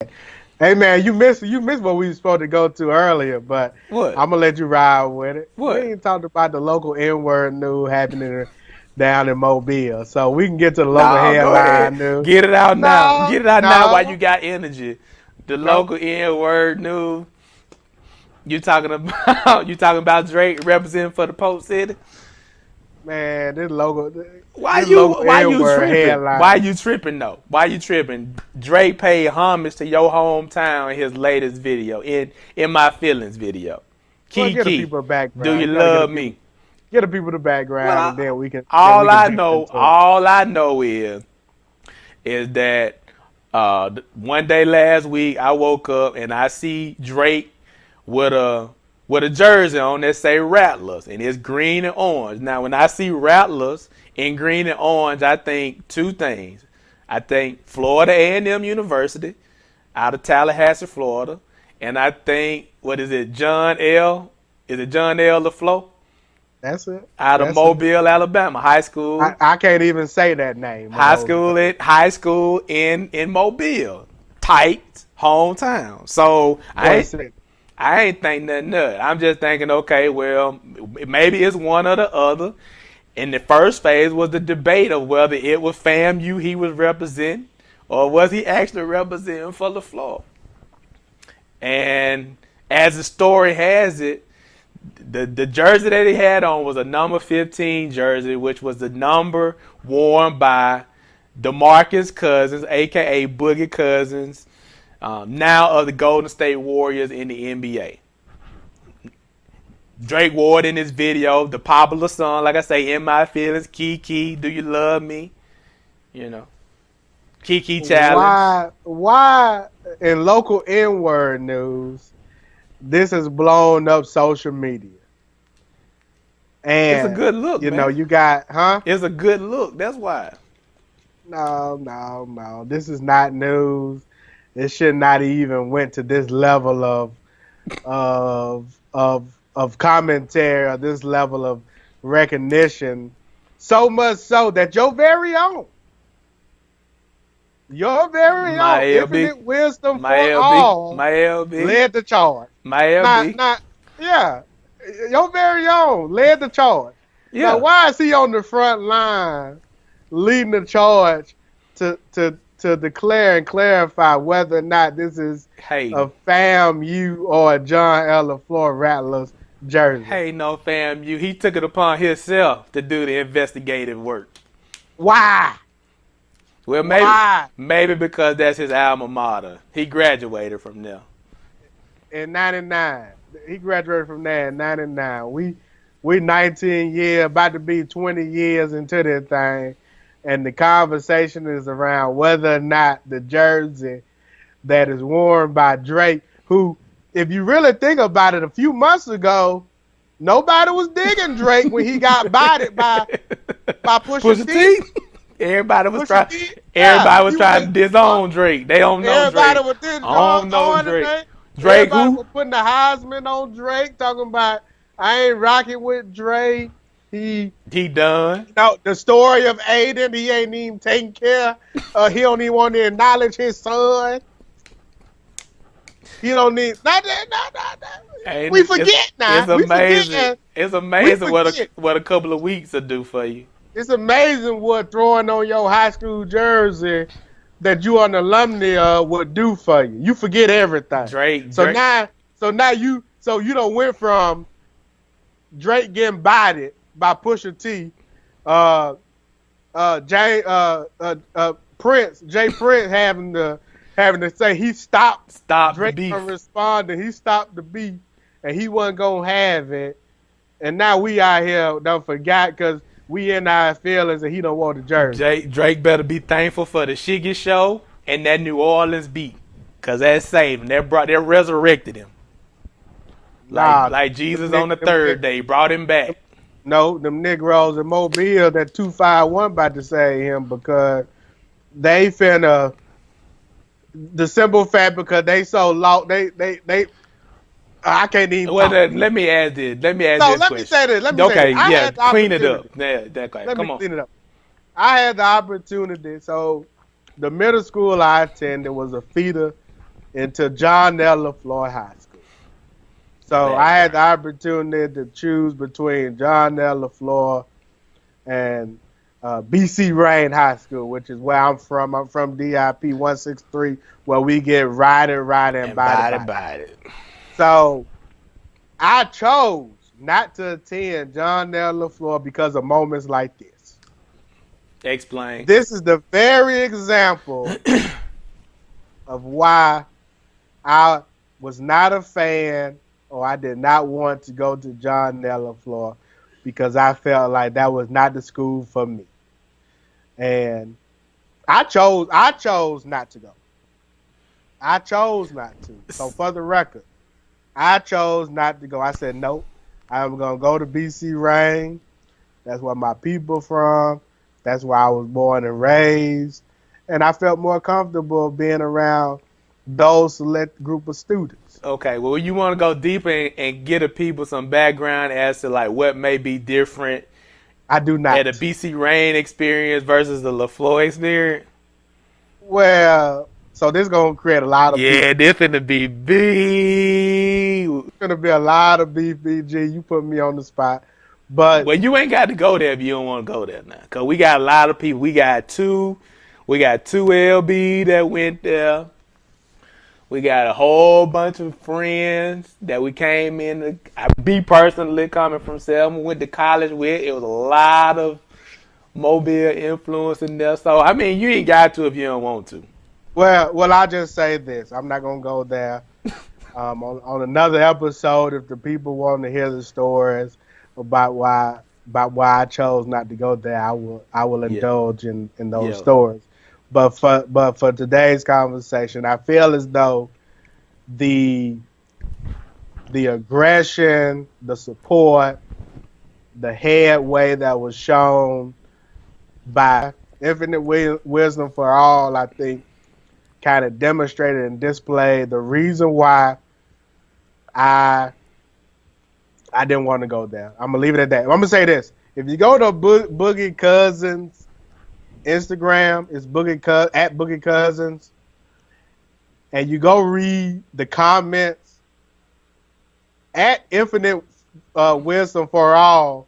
Hey man, you missed what we were supposed to go to earlier, but What? I'm gonna let you ride with it. We What? ain't talked about the local N-word news happening down in Mobile, so we can get to the local No, go ahead. headline news. Get it out now. No, Get it out now while you no, got energy. The no, local N word news. You talking about you talking about Drake representing for the Pope City? man. Why This you local why you N-word tripping? Why headline. you tripping though? Why you tripping? Drake paid homage to your hometown in his latest video, in my feelings video. Well, Key get the key. people a Do you background. You gotta love me? get the people the Well, background, and then we can then all we can I jump know, into it. is that one day last week I woke up and I see Drake with a jersey on that say Rattlers and it's green and orange. Now when I see Rattlers in green and orange, I think two things. I think Florida A&M University out of Tallahassee, Florida, and I think what is it, John L. Is it John L. LeFlore That's it. out of That's it. Mobile, Alabama, high school. I can't even say that name of those words. High school in Mobile, tight hometown. So What city? I ain't think nothing of it. I'm just thinking, okay, well, maybe it's one or the other. In the first phase was the debate of whether it was FAMU he was representing or was he actually representing for LeFlore. And as the story has it, the jersey that he had on was a number 15 jersey, which was the number worn by DeMarcus Cousins, aka Boogie Cousins, now of the Golden State Warriors in the NBA. Drake wore it in his video, the popular song, like I say, In My Feelings, Kiki, Do You Love Me? You know, Kiki Challenge. Why in local N-word news this has blown up social media? It's a And good look, man. you got It's a good look. That's why. no. This is not news. It should not even went to this level of commentary or this level of recognition. So much so that your very own, My LB, infinite wisdom my for LB, all, my LB, led the charge. my Not, LB. not, yeah, your very own led the charge. Now, Yeah. why is he on the front line leading the charge to declare and clarify whether or not this is Hey, a FAMU or a John L. LeFlore Rattlers jersey? hey, no fam, you. He took it upon himself to do the investigative work. Why? Well, Why? maybe because that's his alma mater. He graduated from there. In '99, he graduated from there in '99. We 19 years, about to be 20 years into this thing, and the conversation is around whether or not the jersey that is worn by Drake, who, if you really think about it, a few months ago, nobody was digging Drake when he got bodied by Push Pusha the T. T. Everybody was Pusha trying. T, yeah, Everybody was trying to disown Drake. They don't know everybody Drake. was this I don't know on the Drake. thing. Drake Everybody who? was putting the Heisman on Drake, talking about I ain't rocking with Drake. He done. No, the story of Aiden, he ain't even taking care. He don't even want to acknowledge his son. He don't need not that. And We forget now. it's We amazing. forget. It's We amazing forget. what a couple of weeks will do for you. It's amazing what throwing on your high school jersey that you are an alumni of would do for you. You forget everything. So Drake. you don't went from Drake getting bodied by Pusha T, uh, Jay Prince having to say he stopped Stop the Drake beef. from responding. He stopped the beef, and he wasn't gonna have it. And now we out here don't forget because we in our feelings, and he don't want the jersey. Drake better be thankful for the Shiggy show and that New Orleans beat, cause that saved him. That resurrected him. Nah, Like Jesus on the third day, brought him back. no, them Negroes in Mobile that 251 about to say him because they finna the simple fact because they so low they I can't even Well, talk. let me ask this. Let me ask So this let me question. say this. Okay, I yeah, had the clean it opportunity. up. Yeah, that guy. Let me Come on. clean it up. I had the opportunity. So the middle school I attended was a feeder into John L. LeFlore High School. So I had the opportunity to choose between John L. LeFlore and BC Rain High School, which is where I'm from. I'm from DIP 163, where we get riding, and body. So I chose not to attend John L. LeFlore because of moments like this. Explain. This is the very example of why I was not a fan, or I did not want to go to John L. LeFlore, because I felt like that was not the school for me. And I chose not to go. I chose not to. So for the record, I chose not to go. I said, nope, I'm going to go to BC Rain. That's where my people from. That's where I was born and raised. And I felt more comfortable being around those select group of students. Okay, well, you want to go deeper and get the people some background as to like what may be different. I do not. At a BC Rain experience versus the LeFlore experience? Well, so this is going to create a lot of beef. This finna be beef. It's going to be a lot of beef, BG. You put me on the spot. But well, you ain't got to go there if you don't want to go there now. Because we got a lot of people. We got two LB that went there. We got a whole bunch of friends that we came in. I be personally coming from Selma, went to college with. It was a lot of Mobile influence in there. So, I mean, you ain't got to if you don't want to. Well, I'll just say this. I'm not going to go there. On another episode, if the people want to hear the stories about why I chose not to go there, I will indulge in those stories. But for today's conversation, I feel as though the aggression, the support, the headway that was shown by Infinite Wisdom for All, I think, kind of demonstrated and displayed the reason why I didn't want to go there. I'm gonna leave it at that. I'm gonna say this: if you go to Boogie Cousins Instagram, it's at Boogie Cousins, and you go read the comments at Infinite Wisdom for All,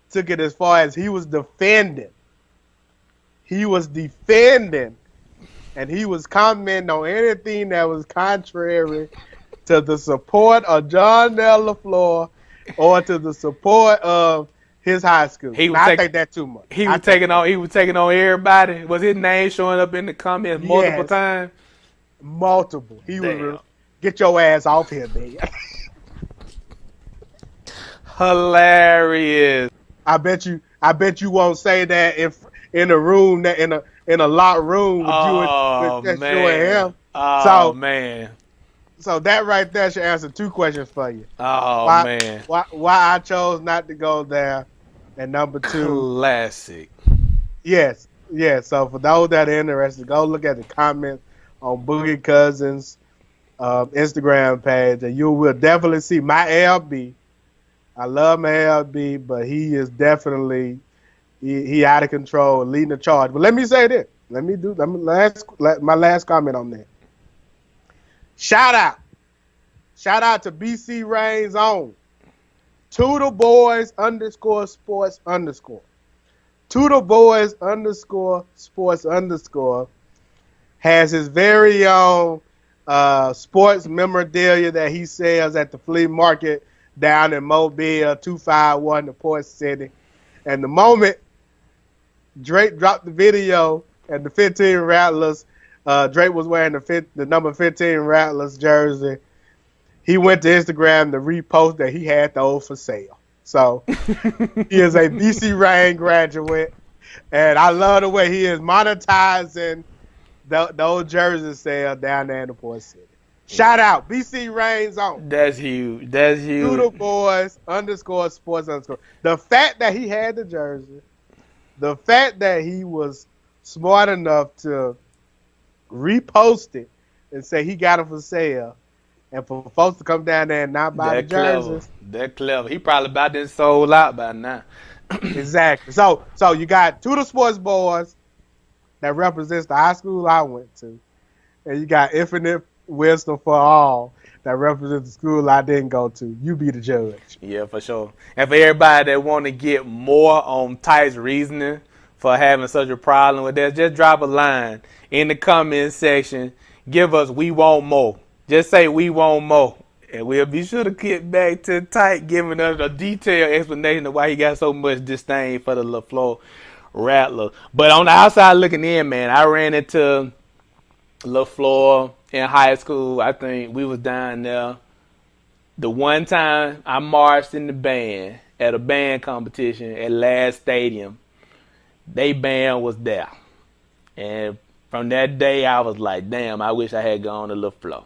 took it as far as he was defending. And he was commenting on anything that was contrary to the support of John L. LeFlore or to the support of his high school. I think that too much. He was taking on everybody. Was his name showing up in the comments multiple times? Multiple. He was get your ass off here, man. Hilarious. I bet you won't say that in a room that in a locked room with you and him. Oh man. So that right there should answer two questions for you. Man. Why I chose not to go there, and number two. Classic. Yes. So for those that are interested, go look at the comments on Boogie Cousins' Instagram page, and you will definitely see my LB. I love my LB, but he is definitely he out of control, leading the charge. But let me say this. My last comment on that. Shout out to BC Rain's own Tudor Boys _sports_. Tudor Boys _sports_ has his very own sports memorabilia that he sells at the flea market down in Mobile, 251, the Port City. And the moment Drake dropped the video and the 15 Rattlers, Drake was wearing the number 15 Rattlers jersey, he went to Instagram to repost that he had those for sale. So he is a BC Rain graduate, and I love the way he is monetizing those jersey sales down there in the Port City. Shout out, BC Rain's on. That's huge. Tudor Boys _sports_. The fact that he had the jersey, the fact that he was smart enough to repost it and say he got it for sale, and for folks to come down there and not buy the jerseys. They're clever. He probably about this sold out by now. Exactly. So you got Tudor Sports Boys that represents the high school I went to. and you got infinite wisdom for all that represents the school I didn't go to. You be the judge. Yeah, for sure. And for everybody that want to get more on Ty's reasoning for having such a problem with that, just drop a line in the comment section. Give us "we want more." Just say "we want more," and we'll be sure to get back to Ty giving us a detailed explanation of why he got so much disdain for the LeFlore Rattlers. But on the outside looking in, man, I ran into LeFlore in high school. I think we was down there the one time I marched in the band at a band competition at Last Stadium. They band was there. And from that day, I was like, damn, I wish I had gone to LeFlore.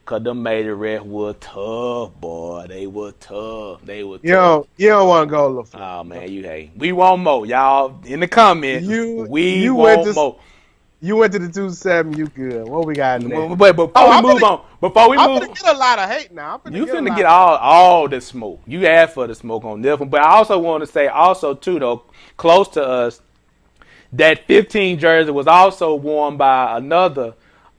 Because them major refs were tough, boy. They were tough. They were tough. You don't want to go to LeFlore. Oh, man, you hate. We want more. Y'all, in the comments, we you went want to more. you went to the 2-7. You good? What we got next? But before we move on, I'm gonna get a lot of hate now. You finna get all the smoke. You asked for the smoke on this one. But I also want to say, also too though, close to us, that 15 jersey was also worn by another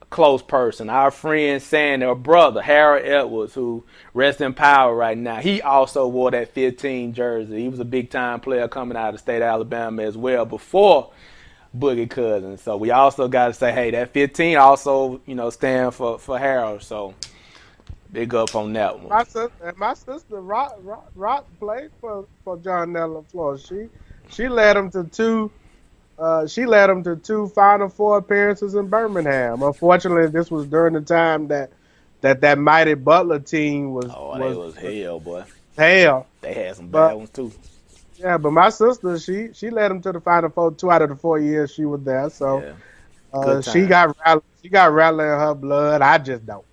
close person, our friend Sandy, or brother Harold Edwards, who rests in power right now. He also wore that 15 jersey. He was a big time player coming out of the state of Alabama as well before Boogie Cousins. So we also got to say, hey, that 15 also, stand for Harold. So big up on that one. My sister Rock played for John LeFlore. She led him to two. She led him to two Final Four appearances in Birmingham. Unfortunately, this was during the time that mighty Butler team was. Oh, they was hell, boy. Hell. They had some bad ones too. Yeah, but my sister, she led him to the Final Four 2 out of the 4 years she was there. So she got rattling in her blood. I just don't.